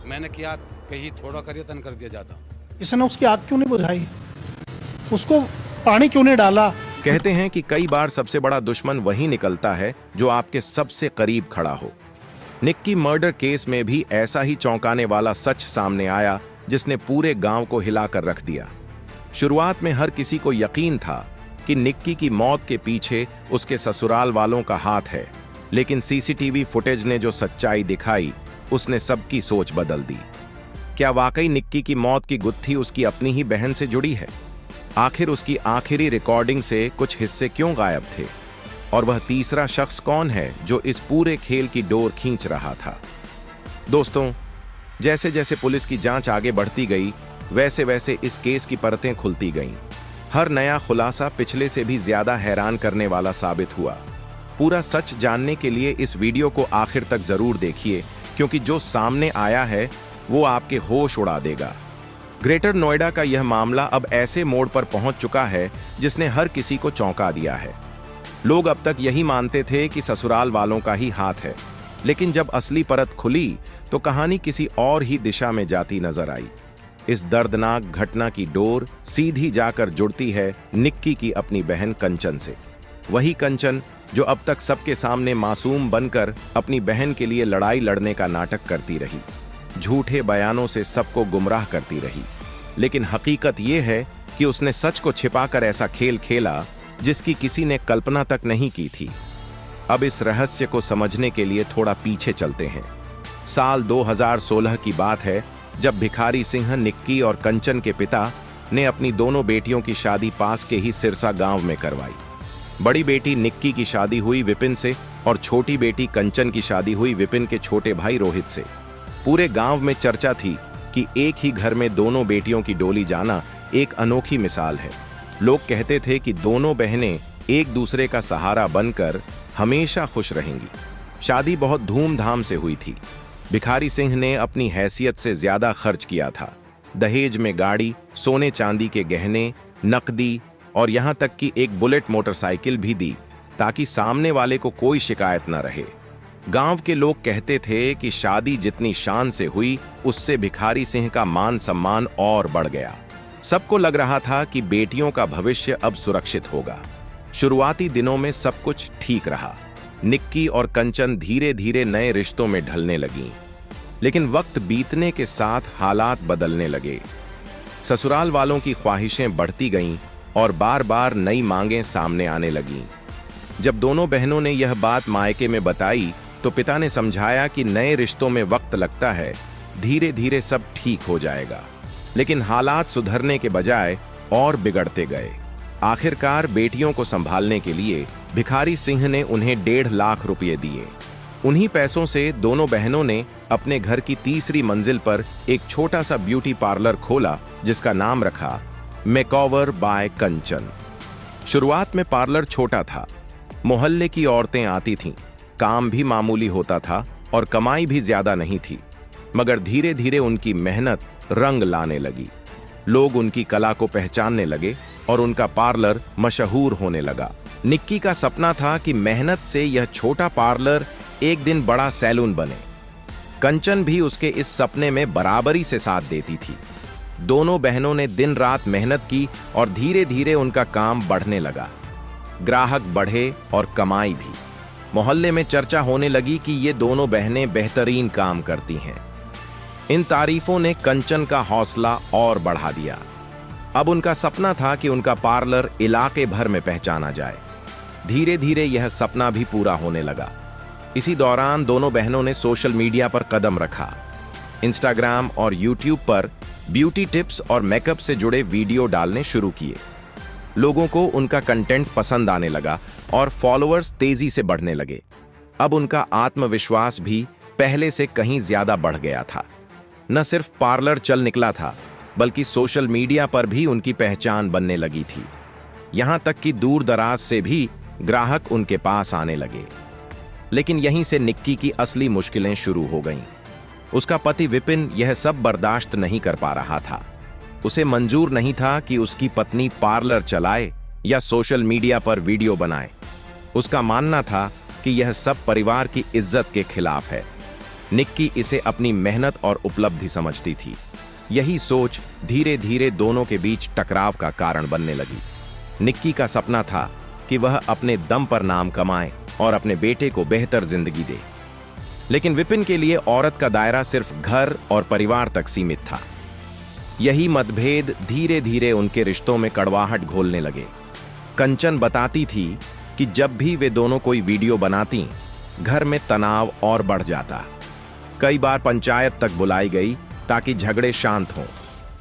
मैंने किया, कहीं थोड़ा करिए तन कर दिया ज़्यादा। इसने उसकी आग क्यों नहीं बुझाई, उसको पानी क्यों नहीं डाला? कहते हैं कि कई बार सबसे बड़ा दुश्मन वही निकलता है जो आपके सबसे करीब खड़ा हो। निक्की मर्डर केस में भी ऐसा ही चौंकाने वाला सच सामने आया जिसने पूरे गांव को हिलाकर रख दिया। शुरुआत में हर किसी को यकीन था कि निक्की की मौत के पीछे उसके ससुराल वालों का हाथ है, लेकिन सीसीटीवी फुटेज ने जो सच्चाई दिखाई उसने सबकी सोच बदल दी। क्या वाकई निक्की की मौत की गुत्थी उसकी अपनी ही बहन से जुड़ी है? आखिर उसकी आखिरी रिकॉर्डिंग से कुछ हिस्से क्यों गायब थे? और वह तीसरा शख्स कौन है जो इस पूरे खेल की डोर खींच रहा था? दोस्तों, जैसे जैसे पुलिस की जांच आगे बढ़ती गई, वैसे वैसे इस केस की परतें खुलती गईं। हर नया खुलासा पिछले से भी ज्यादा हैरान करने वाला साबित हुआ। पूरा सच जानने के लिए इस वीडियो को आखिर तक जरूर देखिए, क्योंकि जो सामने आया है वो आपके होश उड़ा देगा। ग्रेटर नोएडा का यह मामला अब ऐसे मोड़ पर पहुंच चुका है जिसने हर किसी को चौंका दिया है। लोग अब तक यही मानते थे कि ससुराल वालों का ही हाथ है, लेकिन जब असली परत खुली तो कहानी किसी और ही दिशा में जाती नजर आई। इस दर्दनाक घटना की डोर सीधी जाकर जुड़ती है निक्की की अपनी बहन कंचन से। वही कंचन जो अब तक सबके सामने मासूम बनकर अपनी बहन के लिए लड़ाई लड़ने का नाटक करती रही, झूठे बयानों से सबको गुमराह करती रही। लेकिन हकीकत यह है कि उसने सच को छिपाकर ऐसा खेल खेला जिसकी किसी ने कल्पना तक नहीं की थी। अब इस रहस्य को समझने के लिए थोड़ा पीछे चलते हैं। साल 2016 की बात है, जब भिखारी सिंह निक्की और कंचन के पिता ने अपनी दोनों बेटियों की शादी पास के ही सिरसा गांव में करवाई। बड़ी बेटी निक्की की शादी हुई विपिन से और छोटी बेटी कंचन की शादी हुई विपिन के छोटे भाई रोहित से। पूरे गांव में चर्चा थी कि एक ही घर में दोनों बेटियों की डोली जाना एक अनोखी मिसाल है। लोग कहते थे कि दोनों बहनें एक दूसरे का सहारा बनकर हमेशा खुश रहेंगी। शादी बहुत धूमधाम से हुई थी। भिखारी सिंह ने अपनी हैसियत से ज्यादा खर्च किया था। दहेज में गाड़ी, सोने चांदी के गहने, नकदी और यहां तक कि एक बुलेट मोटरसाइकिल भी दी, ताकि सामने वाले को कोई शिकायत न रहे। गांव के लोग कहते थे कि शादी जितनी शान से हुई, उससे भिखारी सिंह का मान सम्मान और बढ़ गया। सबको लग रहा था कि बेटियों का भविष्य अब सुरक्षित होगा। शुरुआती दिनों में सब कुछ ठीक रहा। निक्की और कंचन धीरे धीरे नए रिश्तों में ढलने लगीं। लेकिन वक्त बीतने के साथ हालात बदलने लगे। ससुराल वालों की ख्वाहिशें बढ़ती गईं और बार बार नई मांगें सामने आने लगीं। जब दोनों बहनों ने यह बात मायके में बताई तो पिता ने समझाया कि नए रिश्तों में वक्त लगता है, धीरे धीरे सब ठीक हो जाएगा। लेकिन हालात सुधरने के बजाय और बिगड़ते गए। आखिरकार बेटियों को संभालने के लिए भिखारी सिंह ने उन्हें 1.5 लाख रुपए दिए। उन्हीं पैसों से दोनों बहनों ने अपने घर की तीसरी मंजिल पर एक छोटा सा ब्यूटी पार्लर खोला, जिसका नाम रखा मेकओवर बाय कंचन। शुरुआत में पार्लर छोटा था, मोहल्ले की औरतें आती थीं, काम भी मामूली होता था और कमाई भी ज्यादा नहीं थी। मगर धीरे धीरे उनकी मेहनत रंग लाने लगी। लोग उनकी कला को पहचानने लगे और उनका पार्लर मशहूर होने लगा। निक्की का सपना था कि मेहनत से यह छोटा पार्लर एक दिन बड़ा सैलून बने। कंचन भी उसके इस सपने में बराबरी से साथ देती थी। दोनों बहनों ने दिन रात मेहनत की और धीरे धीरे उनका काम बढ़ने लगा। ग्राहक बढ़े और कमाई भी। मोहल्ले में चर्चा होने लगी कि ये दोनों बहनें बेहतरीन काम करती हैं। इन तारीफों ने कंचन का हौसला और बढ़ा दिया। अब उनका सपना था कि उनका पार्लर इलाके भर में पहचाना जाए। धीरे धीरे यह सपना भी पूरा होने लगा। इसी दौरान दोनों बहनों ने सोशल मीडिया पर कदम रखा। इंस्टाग्राम और यूट्यूब पर ब्यूटी टिप्स और मेकअप से जुड़े वीडियो डालने शुरू किए। लोगों को उनका कंटेंट पसंद आने लगा और फॉलोअर्स तेजी से बढ़ने लगे। अब उनका आत्मविश्वास भी पहले से कहीं ज्यादा बढ़ गया था। न सिर्फ पार्लर चल निकला था, बल्कि सोशल मीडिया पर भी उनकी पहचान बनने लगी थी। यहां तक कि दूर दराज से भी ग्राहक उनके पास आने लगे। लेकिन यहीं से निक्की की असली मुश्किलें शुरू हो गईं। उसका पति विपिन यह सब बर्दाश्त नहीं कर पा रहा था। उसे मंजूर नहीं था कि उसकी पत्नी पार्लर चलाए या सोशल मीडिया पर वीडियो बनाए। उसका मानना था कि यह सब परिवार की इज्जत के खिलाफ है। निक्की इसे अपनी मेहनत और उपलब्धि समझती थी। यही सोच धीरे धीरे दोनों के बीच टकराव का कारण बनने लगी। निक्की का सपना था कि वह अपने दम पर नाम कमाए और अपने बेटे को बेहतर जिंदगी दे, लेकिन विपिन के लिए औरत का दायरा सिर्फ घर और परिवार तक सीमित था। यही मतभेद धीरे धीरे उनके रिश्तों में कड़वाहट घोलने लगे। कंचन बताती थी कि जब भी वे दोनों कोई वीडियो बनाती, घर में तनाव और बढ़ जाता। कई बार पंचायत तक बुलाई गई ताकि झगड़े शांत हों,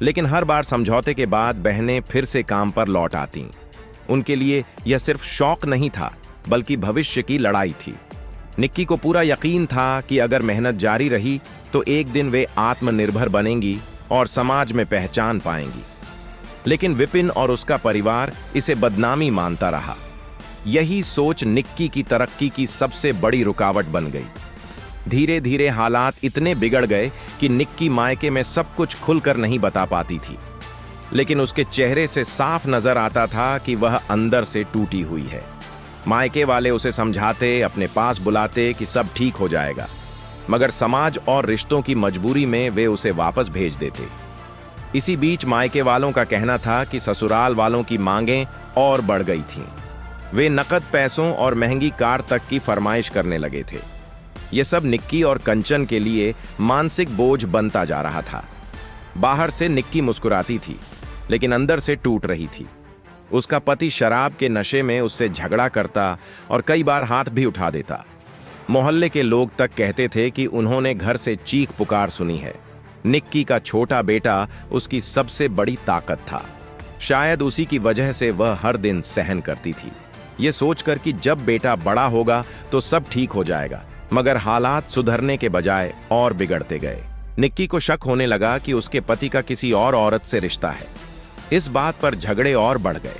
लेकिन हर बार समझौते के बाद बहनें फिर से काम पर लौट आतीं। उनके लिए यह सिर्फ शौक नहीं था, बल्कि भविष्य की लड़ाई थी। निक्की को पूरा यकीन था कि अगर मेहनत जारी रही तो एक दिन वे आत्मनिर्भर बनेंगी और समाज में पहचान पाएंगी। लेकिन विपिन और उसका परिवार इसे बदनामी मानता रहा। यही सोच निक्की की तरक्की की सबसे बड़ी रुकावट बन गई। धीरे धीरे हालात इतने बिगड़ गए कि निक्की मायके में सब कुछ खुलकर नहीं बता पाती थी, लेकिन उसके चेहरे से साफ नजर आता था कि वह अंदर से टूटी हुई है। मायके वाले उसे समझाते, अपने पास बुलाते कि सब ठीक हो जाएगा, मगर समाज और रिश्तों की मजबूरी में वे उसे वापस भेज देते। इसी बीच मायके वालों का कहना था कि ससुराल वालों की मांगें और बढ़ गई थीं। वे नकद पैसों और महंगी कार तक की फरमाइश करने लगे थे। यह सब निक्की और कंचन के लिए मानसिक बोझ बनता जा रहा था। बाहर से निक्की मुस्कुराती थी, लेकिन अंदर से टूट रही थी। उसका पति शराब के नशे में उससे झगड़ा करता और कई बार हाथ भी उठा देता। मोहल्ले के लोग तक कहते थे कि उन्होंने घर से चीख पुकार सुनी है। निक्की का छोटा बेटा उसकी सबसे बड़ी ताकत था। शायद उसी की वजह से वह हर दिन सहन करती थी, ये सोचकर कि जब बेटा बड़ा होगा तो सब ठीक हो जाएगा। मगर हालात सुधरने के बजाय और बिगड़ते गए। निक्की को शक होने लगा कि उसके पति का किसी और औरत से रिश्ता है। इस बात पर झगड़े और बढ़ गए।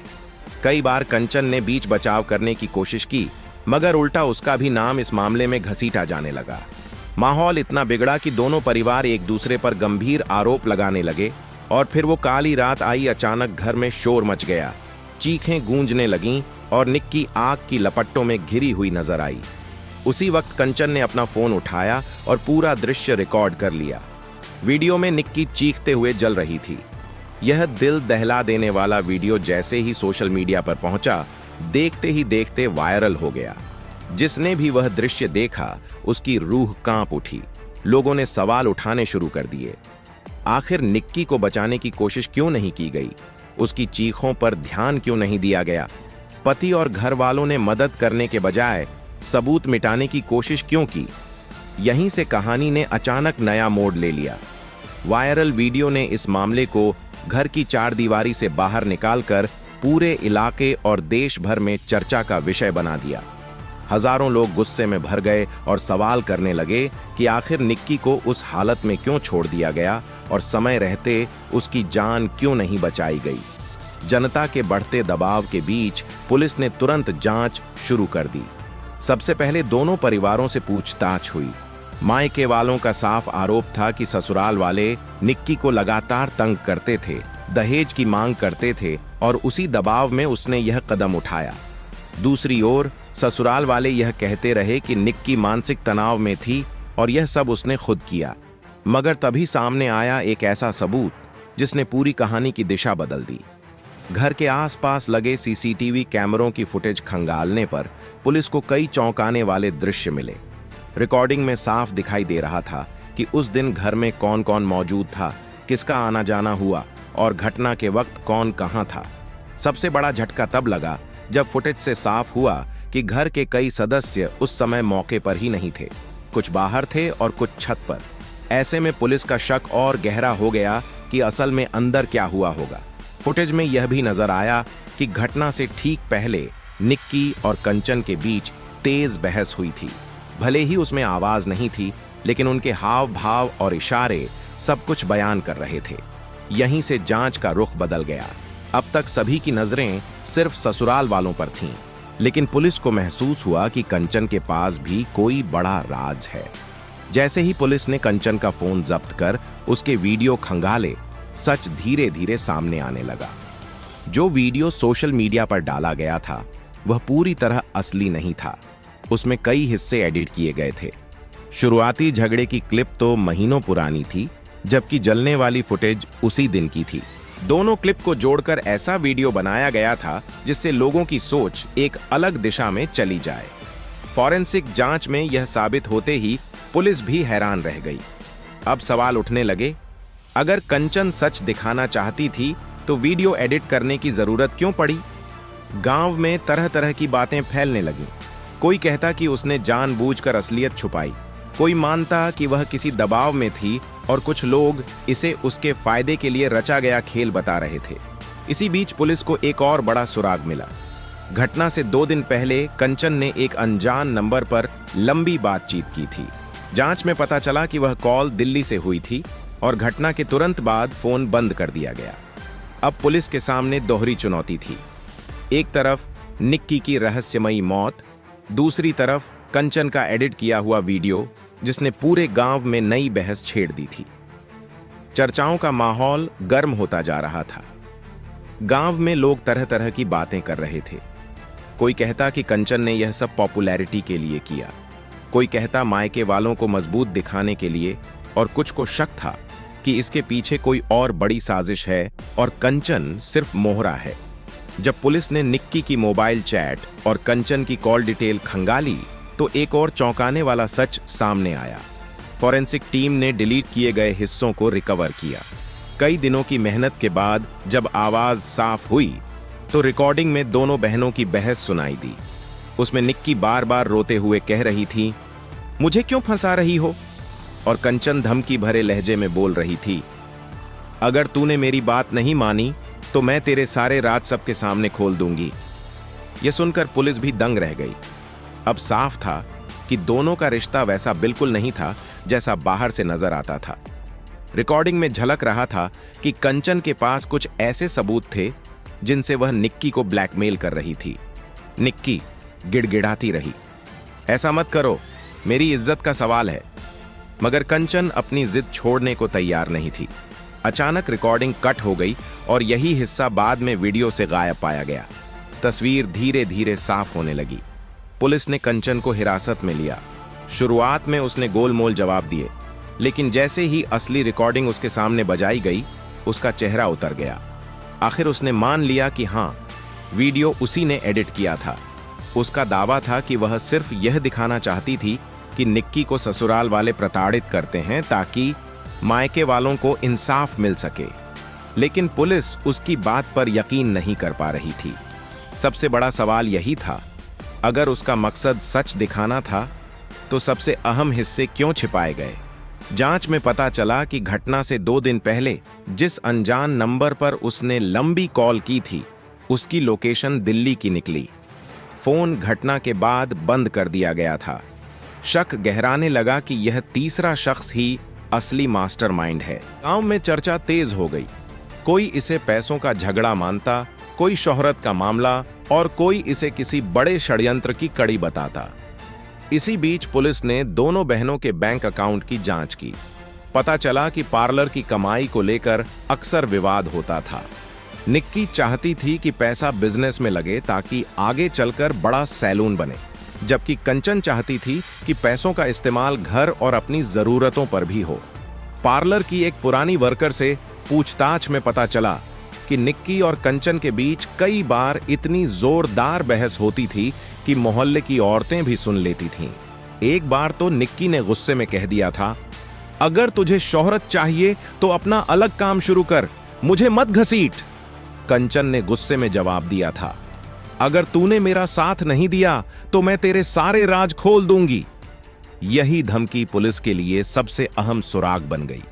कई बार कंचन ने बीच बचाव करने की कोशिश की, मगर उल्टा उसका भी नाम इस मामले में घसीटा जाने लगा। माहौल इतना बिगड़ा कि दोनों परिवार एक दूसरे पर गंभीर आरोप लगाने लगे। और फिर वो काली रात आई। अचानक घर में शोर मच गया, चीखें गूंजने लगीं और निक्की आग की लपटों में घिरी हुई नजर आई। उसी वक्त कंचन ने अपना फोन उठाया और पूरा दृश्य रिकॉर्ड कर लिया। वीडियो में निक्की चीखते हुए जल रही थी। यह दिल दहला देने वाला वीडियो जैसे ही सोशल मीडिया पर पहुंचा, देखते ही देखते वायरल हो गया। जिसने भी वह दृश्य देखा, उसकी रूह कांप उठी। लोगों ने सवाल उठाने शुरू कर दिए। आखिर निक्की को बचाने की कोशिश क्यों नहीं की गई? उसकी चीखों पर ध्यान क्यों नहीं दिया गया? पति और घर वालों ने मदद करने के बजाय सबूत मिटाने की कोशिश क्यों की? यहीं से कहानी ने अचानक नया मोड़ ले लिया। वायरल वीडियो ने इस मामले को घर की चारदीवारी से बाहर निकालकर पूरे इलाके और देश भर में चर्चा का विषय बना दिया। हजारों लोग गुस्से में भर गए और सवाल करने लगे कि आखिर निक्की को उस हालत में क्यों छोड़ दिया गया और समय रहते उसकी जान क्यों नहीं बचाई गई। जनता के बढ़ते दबाव के बीच पुलिस ने तुरंत जांच शुरू कर दी। सबसे पहले दोनों परिवारों से पूछताछ हुई। मायके वालों का साफ आरोप था कि ससुराल वाले निक्की को लगातार तंग करते थे, दहेज की मांग करते थे और उसी दबाव में उसने यह कदम उठाया। दूसरी ओर ससुराल वाले यह कहते रहे कि निक्की मानसिक तनाव में थी और यह सब उसने खुद किया। मगर तभी सामने आया एक ऐसा सबूत जिसने पूरी कहानी की दिशा बदल दी। घर के आसपास लगे सीसीटीवी कैमरों की फुटेज खंगालने पर पुलिस को कई चौंकाने वाले दृश्य मिले। रिकॉर्डिंग में साफ दिखाई दे रहा था कि उस दिन घर में कौन कौन मौजूद था, किसका आना जाना हुआ और घटना के वक्त कौन कहां था। सबसे बड़ा झटका तब लगा जब फुटेज से साफ हुआ कि घर के कई सदस्य उस समय मौके पर ही नहीं थे। कुछ बाहर थे और कुछ छत पर। ऐसे में पुलिस का शक और गहरा हो गया कि असल में अंदर क्या हुआ होगा। फुटेज में यह भी नजर आया कि घटना से ठीक पहले निक्की और कंचन के बीच तेज बहस हुई थी। भले ही उसमें आवाज नहीं थी, लेकिन उनके हाव भाव और इशारे सब कुछ बयान कर रहे थे। यहीं से जांच का रुख बदल गया। अब तक सभी की नजरें सिर्फ ससुराल वालों पर थीं, लेकिन पुलिस को महसूस हुआ कि कंचन के पास भी कोई बड़ा राज है। जैसे ही पुलिस ने कंचन का फोन जब्त कर उसके वीडियो खंगाले, सच धीरे धीरे सामने आने लगा। जो वीडियो सोशल मीडिया पर डाला गया था वह पूरी तरह असली नहीं था। उसमें कई हिस्से एडिट किए गए थे। शुरुआती झगड़े की क्लिप तो महीनों पुरानी थी, जबकि जलने वाली फुटेज उसी दिन की थी। दोनों क्लिप को जोड़कर ऐसा वीडियो बनाया गया था जिससे लोगों की सोच एक अलग दिशा में चली जाए। फॉरेंसिक जांच में यह साबित होते ही पुलिस भी हैरान रह गई। अब सवाल उठने लगे, अगर कंचन सच दिखाना चाहती थी तो वीडियो एडिट करने की जरूरत क्यों पड़ी? गांव में तरह तरह की बातें फैलने लगीं। कोई कहता कि उसने जानबूझकर असलियत छुपाई, कोई मानता कि वह किसी दबाव में थी और कुछ लोग इसे उसके फायदे के लिए रचा गया खेल बता रहे थे। इसी बीच पुलिस को एक और बड़ा सुराग मिला। घटना से 2 दिन पहले कंचन ने एक अनजान नंबर पर लंबी बातचीत की थी। जांच में पता चला कि वह कॉल दिल्ली से हुई थी और घटना के तुरंत बाद फोन बंद कर दिया गया। अब पुलिस के सामने दोहरी चुनौती थी। एक तरफ निक्की की रहस्यमयी मौत, दूसरी तरफ कंचन का एडिट किया हुआ वीडियो जिसने पूरे गांव में नई बहस छेड़ दी थी। चर्चाओं का माहौल गर्म होता जा रहा था। गांव में लोग तरह तरह की बातें कर रहे थे। कोई कहता कि कंचन ने यह सब पॉपुलैरिटी के लिए किया, कोई कहता मायके वालों को मजबूत दिखाने के लिए, और कुछ को शक था कि इसके पीछे कोई और बड़ी साजिश है और कंचन सिर्फ मोहरा है। जब पुलिस ने निक्की की मोबाइल चैट और कंचन की कॉल डिटेल खंगाली तो एक और चौंकाने वाला सच सामने आया। फॉरेंसिक टीम ने डिलीट किए गए हिस्सों को रिकवर किया। कई दिनों की मेहनत के बाद जब आवाज साफ हुई तो रिकॉर्डिंग में दोनों बहनों की बहस सुनाई दी। उसमें निक्की बार बार रोते हुए कह रही थी, मुझे क्यों फंसा रही हो? और कंचन धमकी भरे लहजे में बोल रही थी, अगर तूने मेरी बात नहीं मानी तो मैं तेरे सारे राज सबके सामने खोल दूंगी। यह सुनकर पुलिस भी दंग रह गई। अब साफ था कि दोनों का रिश्ता वैसा बिल्कुल नहीं था जैसा बाहर से नजर आता था। रिकॉर्डिंग में झलक रहा था कि कंचन के पास कुछ ऐसे सबूत थे जिनसे वह निक्की को ब्लैकमेल कर रही थी। निक्की गिड़गिड़ाती रही, ऐसा मत करो, मेरी इज्जत का सवाल है। मगर कंचन अपनी जिद छोड़ने को तैयार नहीं थी। अचानक रिकॉर्डिंग कट हो गई और यही हिस्सा बाद में वीडियो से गायब पाया गया। तस्वीर धीरे धीरे साफ होने लगी। पुलिस ने कंचन को हिरासत में लिया। शुरुआत में उसने गोलमोल जवाब दिए, लेकिन जैसे ही असली रिकॉर्डिंग उसके सामने बजाई गई, उसका चेहरा उतर गया। आखिर उसने मान लिया कि हां, वीडियो उसी ने एडिट किया था। उसका दावा था कि वह सिर्फ यह दिखाना चाहती थी कि निक्की को ससुराल वाले प्रताड़ित करते हैं ताकि मायके वालों को इंसाफ मिल सके। लेकिन पुलिस उसकी बात पर यकीन नहीं कर पा रही थी। सबसे बड़ा सवाल यही था, अगर उसका मकसद सच दिखाना था तो सबसे अहम हिस्से क्यों छिपाए गए? जांच में पता चला कि घटना से 2 दिन पहले जिस अनजान नंबर पर उसने लंबी कॉल की थी, उसकी लोकेशन दिल्ली की निकली। फोन घटना के बाद बंद कर दिया गया था। शक गहराने लगा कि यह तीसरा शख्स ही असली मास्टरमाइंड है। गांव में चर्चा तेज हो गई। कोई इसे पैसों का झगड़ा मानता, कोई शोहरत का मामला और कोई इसे किसी बड़े षड्यंत्र की कड़ी बताता। इसी बीच पुलिस ने दोनों बहनों के बैंक अकाउंट की जांच की। पता चला कि पार्लर की कमाई को लेकर अक्सर विवाद होता था। निक्की चाहती थी कि पैसा बिजनेस में लगे ताकि आगे चलकर बड़ा सैलून बने, जबकि कंचन चाहती थी कि पैसों का इस्तेमाल घर और अपनी जरूरतों पर भी हो। पार्लर की एक पुरानी वर्कर से पूछताछ में पता चला कि निक्की और कंचन के बीच कई बार इतनी जोरदार बहस होती थी कि मोहल्ले की औरतें भी सुन लेती थीं। एक बार तो निक्की ने गुस्से में कह दिया था, अगर तुझे शोहरत चाहिए तो अपना अलग काम शुरू कर, मुझे मत घसीट। कंचन ने गुस्से में जवाब दिया था, अगर तूने मेरा साथ नहीं दिया तो मैं तेरे सारे राज खोल दूंगी। यही धमकी पुलिस के लिए सबसे अहम सुराग बन गई।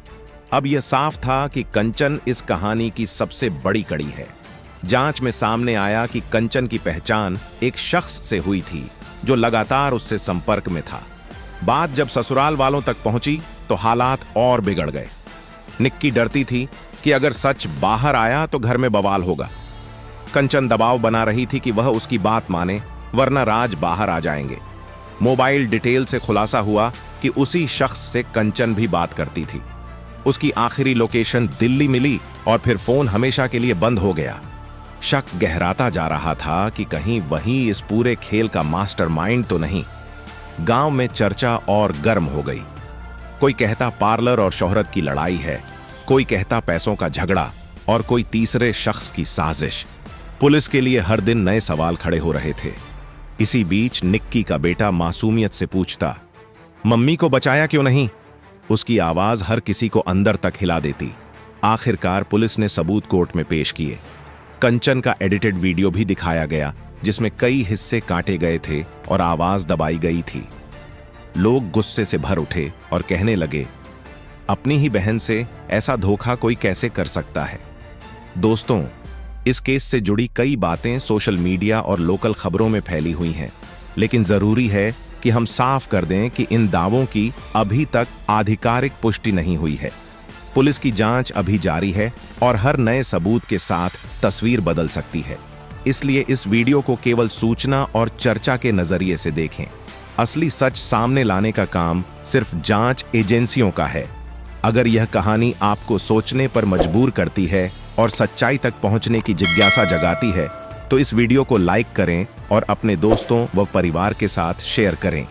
अब यह साफ था कि कंचन इस कहानी की सबसे बड़ी कड़ी है। जांच में सामने आया कि कंचन की पहचान एक शख्स से हुई थी जो लगातार उससे संपर्क में था। बात जब ससुराल वालों तक पहुंची तो हालात और बिगड़ गए। निक्की डरती थी कि अगर सच बाहर आया तो घर में बवाल होगा। कंचन दबाव बना रही थी कि वह उसकी बात माने, वरना राज बाहर आ जाएंगे। मोबाइल डिटेल से खुलासा हुआ कि उसी शख्स से कंचन भी बात करती थी। उसकी आखिरी लोकेशन दिल्ली मिली और फिर फोन हमेशा के लिए बंद हो गया। शक गहराता जा रहा था कि कहीं वही इस पूरे खेल का मास्टरमाइंड तो नहीं। गांव में चर्चा और गर्म हो गई। कोई कहता पार्लर और शोहरत की लड़ाई है, कोई कहता पैसों का झगड़ा और कोई तीसरे शख्स की साजिश। पुलिस के लिए हर दिन नए सवाल खड़े हो रहे थे। इसी बीच निक्की का बेटा मासूमियत से पूछता, मम्मी को बचाया क्यों नहीं? उसकी आवाज हर किसी को अंदर तक हिला देती। आखिरकार पुलिस ने सबूत कोर्ट में पेश किए। कंचन का एडिटेड वीडियो भी दिखाया गया जिसमें कई हिस्से काटे गए थे और आवाज दबाई गई थी। लोग गुस्से से भर उठे और कहने लगे, अपनी ही बहन से ऐसा धोखा कोई कैसे कर सकता है? दोस्तों, इस केस से जुड़ी कई बातें सोशल मीडिया और लोकल खबरों में फैली हुई हैं, लेकिन जरूरी है कि हम साफ कर दें कि इन दावों की अभी तक आधिकारिक पुष्टि नहीं हुई है। पुलिस की जांच अभी जारी है और हर नए सबूत के साथ तस्वीर बदल सकती है। इसलिए इस वीडियो को केवल सूचना और चर्चा के नजरिए से देखें। असली सच सामने लाने का काम सिर्फ जांच एजेंसियों का है। अगर यह कहानी आपको सोचने पर मजबूर करती है और सच्चाई तक पहुंचने की जिज्ञासा जगाती है, तो इस वीडियो को लाइक करें और अपने दोस्तों व परिवार के साथ शेयर करें।